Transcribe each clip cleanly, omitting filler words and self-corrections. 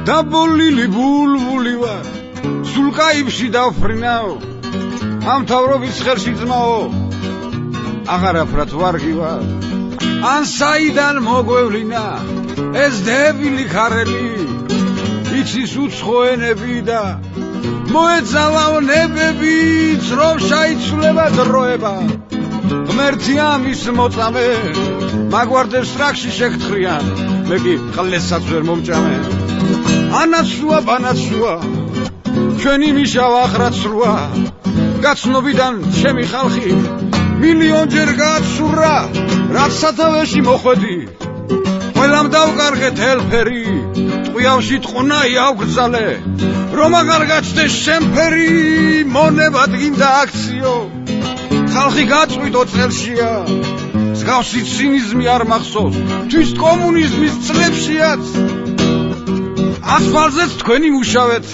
დაბოლილი ბულბული ვარ სულ კაიფში დავფრინავ ამ თავრობის ხერში ძმაო აღარაფრად ვარგი ვარ ან საიდან მოგვევლინა ეს დებილი ქარელი იცის უცხოენები და მოეძალავ ნებებიც რომ შეიცვლება დროება ღმერთი ამის მოწამე მაგვარდებს სტრაქში შეგთხრიან მე კი ყლესაც ვერ მომჭამე ანაცსუა ბანაცსუა ჩვენი მიშავ ახრაცრუა გაცნობიდან ჩემი ხალხი მილიონჯერ გააცურა რაც სათავეში მოხვედი ყველამ დავკარგეთ ელფერი ტყვიავში ტყუნა იავგრძალე რომ აღარ გაჩნდეს შემფერი მონება დგინდა აქციო ხალხი გაწყვიტო წელშია მსგავსი ცინიზმი არ მახსოვს თვის კომუნიზმის წლებშიაც ასფალტზეც თქვენი მუშავეთ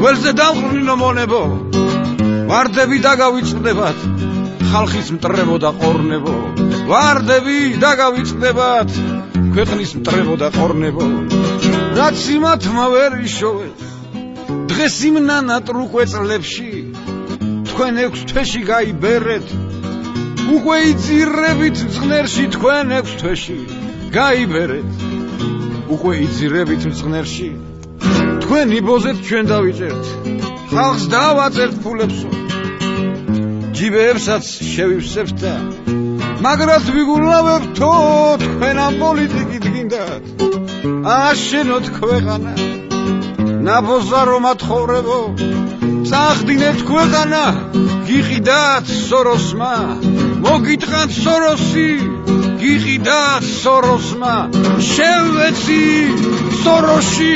ველზე დავყრნინო მონებო ვარდები დაგავიწყდებათ ხალხის მტრებო და ყორნებო ვარდები დაგავიწყდებათ ქვეყნის მტრებო და ყორნებო რაც იმათმა ვერ იშოვეს დღეს იმ ნანატრუკვე წლებში თქვენ 6 თვეში გაიბერეთ უკვე იძირებით მწყნერში თქვენ 6 თვეში გაიბერეთ უკვე იძირებით მწყნერში თქვენ იბოზეთ ჩვენ დავიწერთ ხალხს დავაწერთ ფულებსო ჯიბეებსაც შევივსებთ და მაგრად ვიგულავებთო თქვენ ამ პოლიტიკით გინდათ აშენოთ ქვეყანა ნაბოზა რომ ათხოვრებო წახდინეთ ქვეყანა გიყიდათ სოროსმა მოგიტყანთ სოროსი გიყიდათ სოროსმა შევეცი სოროში